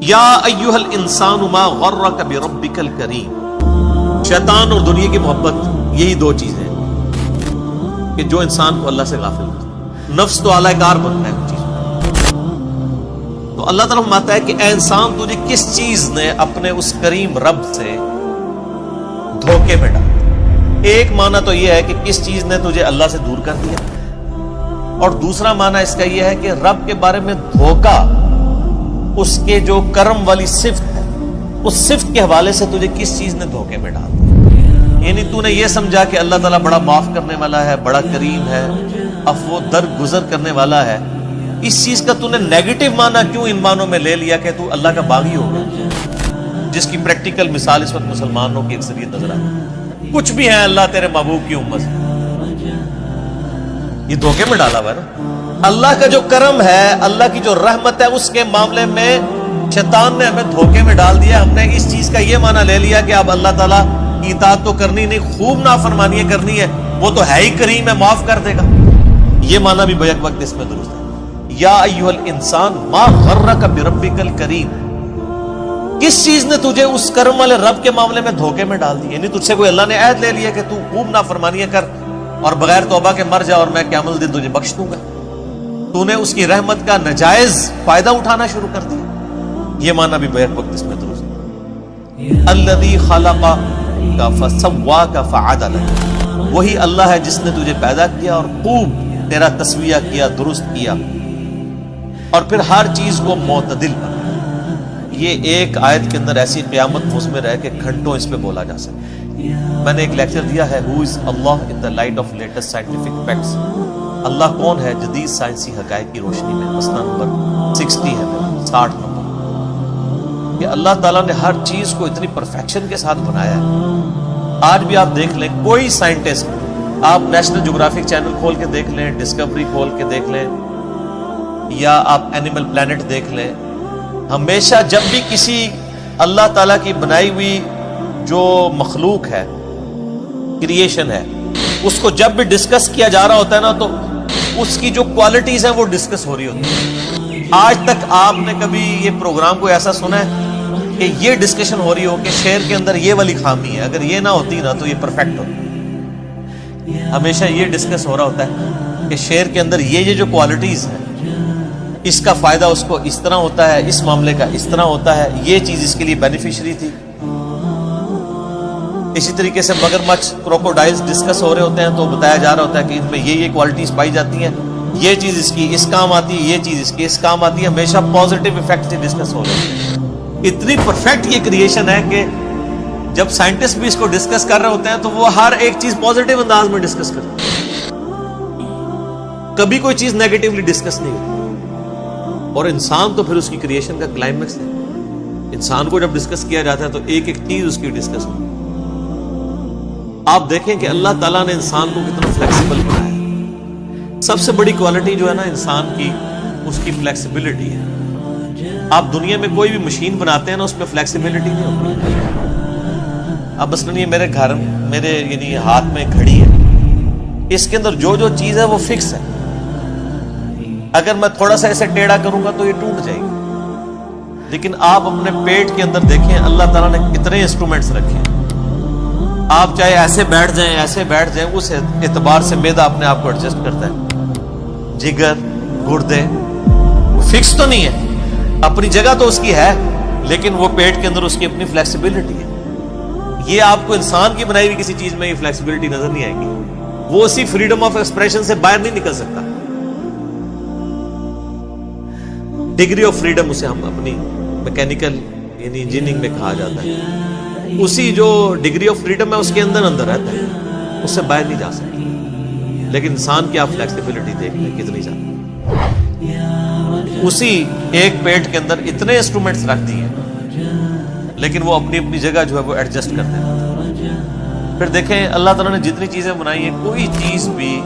یا ایھا الانسان ما غرک بربک الکریم. شیطان اور دنیا کی محبت یہی دو چیزیں ہیں کہ جو انسان کو اللہ سے غافل ہوتا ہے. نفس تو اعلی کار بنتا ہے چیز. تو اللہ تعالیٰ فرماتا ہے کہ اے انسان تجھے کس چیز نے اپنے اس کریم رب سے دھوکے میں ڈالا. ایک معنی تو یہ ہے کہ کس چیز نے تجھے اللہ سے دور کر دیا, اور دوسرا معنی اس کا یہ ہے کہ رب کے بارے میں دھوکا اس کے جو کرم والی صفت ہے اس صفت کے حوالے سے تجھے کس چیز نے دھوکے میں ڈال دیا. یعنی تو نے یہ سمجھا کہ اللہ تعالیٰ بڑا معاف کرنے والا ہے, بڑا کریم ہے, عفو درگزر کرنے والا ہے. اس چیز کا تو نے نیگیٹو معنی کیوں ان معنوں میں لے لیا کہ تو اللہ کا باغی ہو گیا, جس کی پریکٹیکل مثال اس وقت مسلمانوں کی اکثریت نظر آتی ہے. کچھ بھی ہے اللہ تیرے محبوب کی امت سے, یہ دھوکے میں ڈالا ہوا ہے نا. اللہ کا جو کرم ہے, اللہ کی جو رحمت ہے, اس کے معاملے میں شیطان نے ہمیں دھوکے میں ڈال دیا. ہم نے اس چیز کا یہ معنی لے لیا کہ اب اللہ تعالیٰ کی اطاعت تو کرنی نہیں, خوب نافرمانیاں کرنی ہے, وہ تو ہے ہی کریم ہے, معاف کر دے گا. یہ معنی بھی بیک وقت اس میں درست ہے. یا ایھا الانسان ما غرک بربک الکریم. کس چیز نے تجھے اس کرم والے رب کے معاملے میں دھوکے میں ڈال دی؟ یعنی تجھ سے کوئی اللہ نے عہد لے لیا کہ تو خوب نافرمانیاں کر اور بغیر توبہ کے مر جا اور میں قیامت دن تجھے بخش دوں گا. تو نے اس کی رحمت کا ناجائز فائدہ اٹھانا شروع کر دیا. یہ معنی بھی بیک وقت اس میں درست ہے. الذی خلقک فسواک فعدلک. وہی اللہ ہے جس نے تجھے پیدا کیا اور خوب تیرا تسویہ کیا, درست کیا, اور پھر ہر چیز کو معتدل بنا. یہ ایک آیت کے اندر ایسی قیامت مضمر ہے کہ گھنٹوں اس پہ بولا جا سکے. میں نے ایک لیکچر دیا ہے, Who is Allah in the light of latest scientific facts. اللہ کون ہے جدید سائنسی حقائق کی روشنی میں. مسئلہ نمبر 60 ہے, 60 نمبر, کہ اللہ تعالیٰ نے ہر چیز کو اتنی پرفیکشن کے ساتھ بنایا ہے. آج بھی آپ دیکھ لیں, کوئی سائنٹسٹ, آپ نیشنل جغرافک چینل کھول کے دیکھ لیں, ڈسکوری کھول کے دیکھ لیں, یا آپ اینیمل پلانٹ دیکھ لیں, ہمیشہ جب بھی کسی اللہ تعالیٰ کی بنائی ہوئی جو مخلوق ہے, کریشن ہے, اس کو جب بھی ڈسکس کیا جا رہا ہوتا ہے نا, تو اس کی جو کوالٹیز ہیں وہ ڈسکس ہو رہی ہوتی ہیں. آج تک آپ نے کبھی یہ پروگرام کو ایسا سنا ہے کہ یہ ڈسکشن ہو رہی ہو کہ شیر کے اندر یہ والی خامی ہے, اگر یہ نہ ہوتی نا تو یہ پرفیکٹ ہوتی. ہمیشہ یہ ڈسکس ہو رہا ہوتا ہے کہ شیر کے اندر یہ جو کوالٹیز ہیں, اس کا فائدہ اس کو اس طرح ہوتا ہے, اس معاملے کا اس طرح ہوتا ہے, یہ چیز اس کے لیے بینیفیشری تھی. اسی طریقے سے مگرمچھ, کروکوڈائلز ڈسکس ہو رہے ہوتے ہیں تو بتایا جا رہا ہوتا ہے کہ ان میں یہ کوالٹیز پائی جاتی ہیں, یہ چیز اس کی اس کام آتی ہے, یہ چیز اس کی اس کام آتی ہے. ہمیشہ پازیٹیو ایفیکٹ سے ڈسکس ہو رہے ہیں. اتنی پرفیکٹ یہ کریشن ہے کہ جب سائنٹسٹ بھی اس کو ڈسکس کر رہے ہوتے ہیں تو وہ ہر ایک چیز پازیٹیو انداز میں ڈسکس کرتے ہیں, کبھی کوئی چیز نیگیٹولی ڈسکس نہیں ہوتی. اور انسان تو پھر اس کی کریشن کا کلائمیکس ہے. انسان کو جب ڈسکس کیا جاتا ہے تو ایک ایک چیز اس کی ڈسکس ہوتی ہے. آپ دیکھیں کہ اللہ تعالیٰ نے انسان کو کتنا فلیکسیبل بنایا ہے. سب سے بڑی کوالٹی جو ہے نا انسان کی, اس کی فلیکسیبلٹی ہے. آپ دنیا میں کوئی بھی مشین بناتے ہیں نا, اس میں فلیکسیبلٹی نہیں ہوتی. اب مثلاً یہ میرے گھر, میرے یعنی ہاتھ میں گھڑی ہے, اس کے اندر جو جو چیز ہے وہ فکس ہے. اگر میں تھوڑا سا ایسے ٹیڑھا کروں گا تو یہ ٹوٹ جائے گی. لیکن آپ اپنے پیٹ کے اندر دیکھیں اللہ تعالیٰ نے کتنے انسٹرومنٹس رکھے ہیں. آپ چاہے ایسے بیٹھ جائیں, ایسے بیٹھ جائیں, اس اعتبار سے معدہ اپنے آپ کو ایڈجسٹ کرتا ہے. جگر, گردے, فکس تو نہیں ہے, اپنی جگہ تو اس کی ہے, لیکن وہ پیٹ کے اندر اس کی اپنی فلیکسیبلٹی ہے. یہ آپ کو انسان کی بنائی ہوئی کسی چیز میں یہ فلیکسیبلٹی نظر نہیں آئے گی. وہ اسی فریڈم آف ایکسپریشن سے باہر نہیں نکل سکتا. ڈگری آف فریڈم اسے ہم اپنی میکینیکل یعنی انجینئرنگ میں کہا جاتا ہے. اسی جو ڈگری آف فریڈم ہے اس کے اندر رہتا ہے, اس سے باہر نہیں جا سکتا. لیکن انسان کی آپ فلیکسیبلٹی دیکھ لیں کتنی زیادہ. اسی ایک پیٹ کے اندر اتنے انسٹرومنٹس رکھ دیے ہیں, لیکن وہ اپنی اپنی جگہ جو ہے وہ ایڈجسٹ کرتے ہیں. پھر دیکھیں اللہ تعالیٰ نے جتنی چیزیں بنائی ہیں, کوئی چیز بھی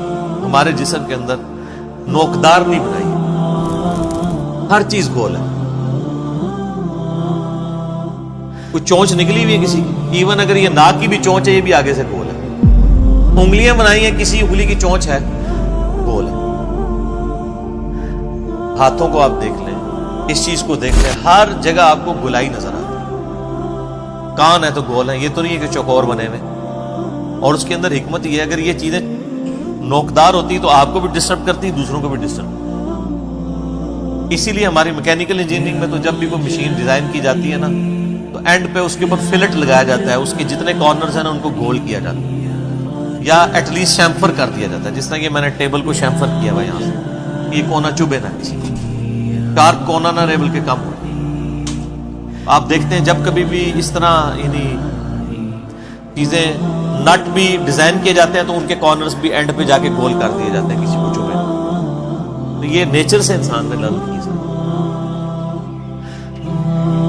ہمارے جسم کے اندر نوکدار نہیں بنائی ہے. ہر چیز گول ہے. کوئی چونچ نکلی ہوئی ہے کسی کی, ایون اگر یہ ناک کی بھی چونچ ہے یہ بھی آگے سے گول ہے. انگلیاں بنائی ہیں, کسی انگلی کی چونچ ہے, گول ہے. ہاتھوں کو آپ دیکھ لیں, اس چیز کو دیکھ لیں، ہر جگہ آپ کو گلائی نظر آتی ہے. کان ہے تو گول ہے، یہ تو نہیں ہے کہ چوکور بنے ہوئے. اور اس کے اندر حکمت یہ ہے، اگر یہ چیزیں نوکدار ہوتی تو آپ کو بھی ڈسٹرب کرتی، دوسروں کو بھی ڈسٹرب. اسی لیے ہماری میکینیکل انجینئرنگ میں تو جب بھی کوئی مشین ڈیزائن کی جاتی ہے نا، تو اینڈ پہ اس کے اوپر فلٹ لگایا جاتا ہے، اس کے جتنے کارنرز ہیں نا ان کو گول کیا جاتا ہے، یا ایٹ لیسٹ شیمفر کر دیا جاتا ہے. جس طرح کہ میں نے ٹیبل کو شیمفر کیا ہوا یہاں سے، یہ کونا چبھے نہ کسی کو، شارپ کونا نہ رہے بلکہ کم ہو. آپ دیکھتے ہیں جب کبھی بھی اس طرح یعنی چیزیں نٹ بھی ڈیزائن کیے جاتے ہیں تو ان کے کارنرز بھی اینڈ پہ جا کے گول کر دیے جاتے ہیں کسی کو چبھے. تو یہ نیچر سے انسان نے لرن کی.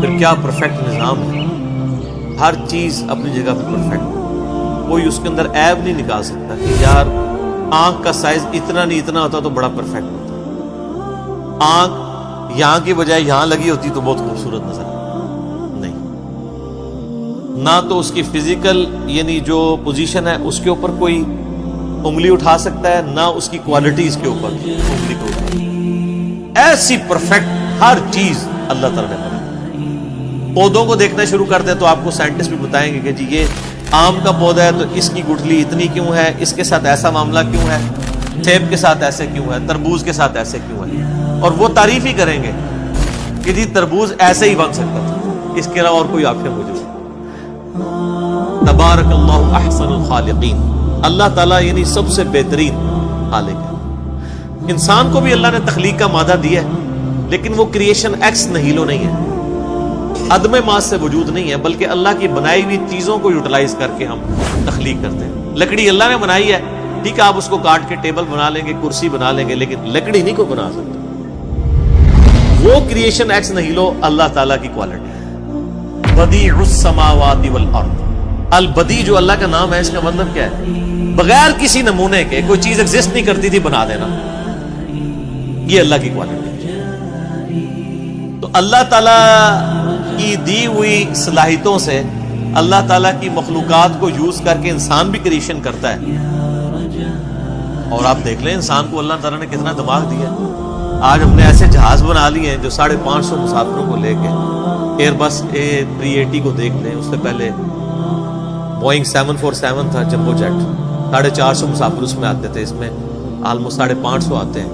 پھر کیا پرفیکٹ نظام ہے، ہر چیز اپنی جگہ پہ پرفیکٹ ہے. کوئی اس کے اندر عیب نہیں نکال سکتا کہ یار آنکھ کا سائز اتنا نہیں اتنا ہوتا تو بڑا پرفیکٹ ہوتا. آنکھ یہاں کی بجائے یہاں لگی ہوتی تو بہت خوبصورت نظر نہیں. نہ تو اس کی فزیکل یعنی جو پوزیشن ہے اس کے اوپر کوئی انگلی اٹھا سکتا ہے، نہ اس کی کوالٹیز کے اوپر انگلی کو اٹھا. ایسی پرفیکٹ ہر چیز اللہ تعالیٰ نے بنائی. پودوں کو دیکھنا شروع کرتے ہیں تو آپ کو سائنٹسٹ بھی بتائیں گے کہ جی یہ آم کا پودا ہے تو اس کی گٹھلی اتنی کیوں ہے، اس کے ساتھ ایسا معاملہ کیوں ہے، سیب کے ساتھ ایسے کیوں ہے، تربوز کے ساتھ ایسے کیوں ہے. اور وہ تعریف ہی کریں گے کہ جی تربوز ایسے ہی بن سکتا تھا، اس کے علاوہ اور کوئی آپشن موجود نہیں. تبارک اللہ احسن الخالقین. اللہ تعالیٰ یعنی سب سے بہترین خالق ہے. انسان کو بھی اللہ نے تخلیق کا مادہ دیا ہے، لیکن وہ کریشن ایکس نہیلو نہیں ہے، عدم ماس سے وجود نہیں ہے، بلکہ اللہ کی بنائی ہوئی چیزوں کو یوٹیلائز کر کے ہم تخلیق کرتے ہیں. لکڑی اللہ نے بنائی ہے، ٹھیک ہے آپ اس کو کاٹ کے ٹیبل بنا لیں گے، کرسی بنا لیں گے، لیکن لکڑی نہیں کو بنا سکتے. وہ کریشن ایکس نہیلو اللہ تعالیٰ کی کوالٹی ہے. بدیع السماوات والارض. البدیع جو اللہ کا نام ہے اس کا مطلب کیا ہے؟ بغیر کسی نمونے کے کوئی چیز ایگزسٹ نہیں کرتی تھی بنا دینا. یہ اللہ کی کوالٹی ہے. تو اللہ تعالیٰ کی دی ہوئی صلاحیتوں سے اللہ تعالیٰ کی مخلوقات کو یوز کر کے انسان بھی کریشن کرتا ہے. اور آپ دیکھ لیں انسان کو اللہ تعالیٰ نے کتنا دماغ دیا. آج ہم نے ایسے جہاز بنا لیے ہیں جو 550 مسافروں کو لے کے، ایئر بس A380 کو دیکھ لیں، اس سے پہلے بوئنگ 747 تھا جمبو جیٹ، 450 مسافر اس میں آتے تھے، اس میں آلموسٹ 550 آتے ہیں.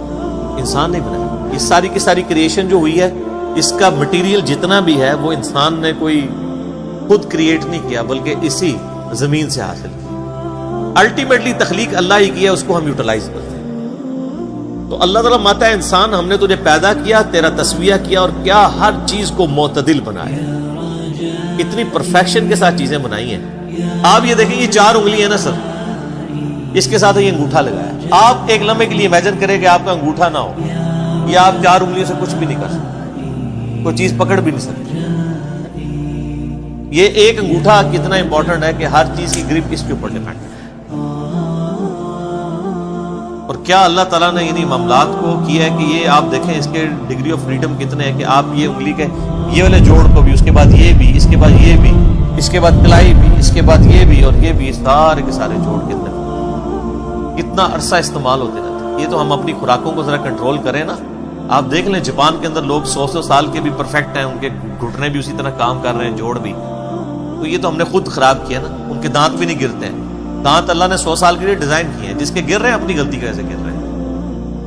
انسان نہیں بنایا. یہ ساری کی ساری کریشن جو ہوئی ہے اس کا مٹیریل جتنا بھی ہے وہ انسان نے کوئی خود کریٹ نہیں کیا بلکہ اسی زمین سے حاصل کیا. الٹیمیٹلی تخلیق اللہ ہی کیا، اس کو ہم یوٹیلائز کرتے ہیں. تو اللہ تعالیٰ ماتا ہے انسان ہم نے تجھے پیدا کیا، تیرا تسویہ کیا، اور کیا ہر چیز کو معتدل بنایا. اتنی پرفیکشن کے ساتھ چیزیں بنائی ہیں. آپ یہ دیکھیں یہ 4 انگلی ہے نا سر، اس کے ساتھ یہ انگوٹھا لگایا. آپ ایک لمحے کے لیے امیجن کریں کہ آپ کا انگوٹھا نہ ہو، یا آپ 4 انگلیوں سے کچھ بھی نہیں کر سکتے، کوئی چیز پکڑ بھی نہیں سکتے. یہ ایک انگوٹھا کتنا امپورٹنٹ ہے کہ ہر چیز کی گرپ اس کے اوپر ڈیپینڈ ہے. اور کیا اللہ تعالیٰ نے انہی معاملات کو کیا ہے کہ یہ آپ دیکھیں اس کے ڈگری آف فریڈم کتنے ہیں کہ آپ یہ انگلی کے یہ والے جوڑ کو بھی، اس کے بعد یہ بھی، اس کے بعد یہ بھی، اس کے بعد کلائی بھی، اس کے بعد یہ بھی اور یہ بھی، سارے کے سارے جوڑ کتنا عرصہ استعمال ہوتے رہتے ہیں. یہ تو ہم اپنی خوراکوں کو ذرا کنٹرول کریں نا. آپ دیکھ لیں جاپان کے اندر لوگ 100 سال کے بھی پرفیکٹ ہیں، ان کے گھٹنے بھی اسی طرح کام کر رہے ہیں، جوڑ بھی. تو یہ تو ہم نے خود خراب کیا نا. ان کے دانت بھی نہیں گرتے ہیں. دانت اللہ نے 100 سال کے لیے ڈیزائن کیے ہیں، جس کے گر رہے ہیں اپنی غلطی کیسے گر رہے ہیں.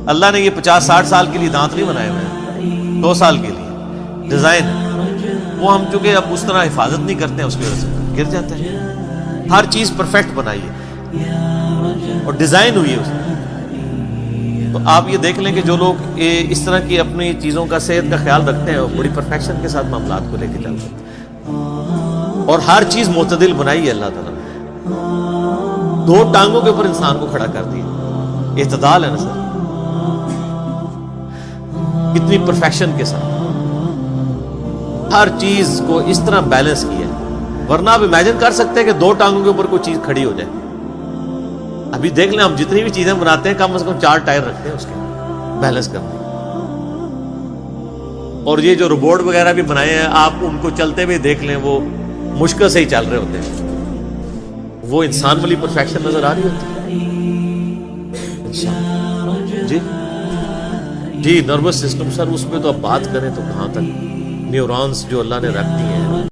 اللہ نے یہ 50-60 سال کے لیے دانت نہیں بنائے ہوئے ہیں، 2 سال کے لیے ڈیزائن ہے. وہ ہم چونکہ اب اس طرح حفاظت نہیں کرتے ہیں، اس کی وجہ سے گر جاتے ہیں. ہر چیز پرفیکٹ بنائی ہے اور ڈیزائن ہوئی ہے اس میں. تو آپ یہ دیکھ لیں کہ جو لوگ اس طرح کی اپنی چیزوں کا صحت کا خیال رکھتے ہیں وہ بڑی پرفیکشن کے ساتھ معاملات کو لے کے چلتے ہیں. اور ہر چیز معتدل بنائی ہے اللہ تعالیٰ نے. 2 ٹانگوں کے اوپر انسان کو کھڑا کر دیا. اعتدال ہے نا سر، کتنی پرفیکشن کے ساتھ ہر چیز کو اس طرح بیلنس کیا. ورنہ آپ امیجن کر سکتے ہیں کہ 2 ٹانگوں کے اوپر کوئی چیز کھڑی ہو جائے. ابھی دیکھ لیں ہم جتنی بھی چیزیں بناتے ہیں کم از کم 4 ٹائر رکھتے ہیں اس کے بیلنس کرنے. اور یہ جو روبوٹ وغیرہ بھی بنائے ہیں آپ ان کو چلتے ہوئے دیکھ لیں وہ مشکل سے ہی چل رہے ہوتے ہیں. وہ انسان والی پرفیکشن نظر آ رہی ہوتی ہے. جی جی نروس سسٹم سر، اس پہ تو اب بات کریں تو کہاں تک، نیورونز جو اللہ نے رکھ دی ہیں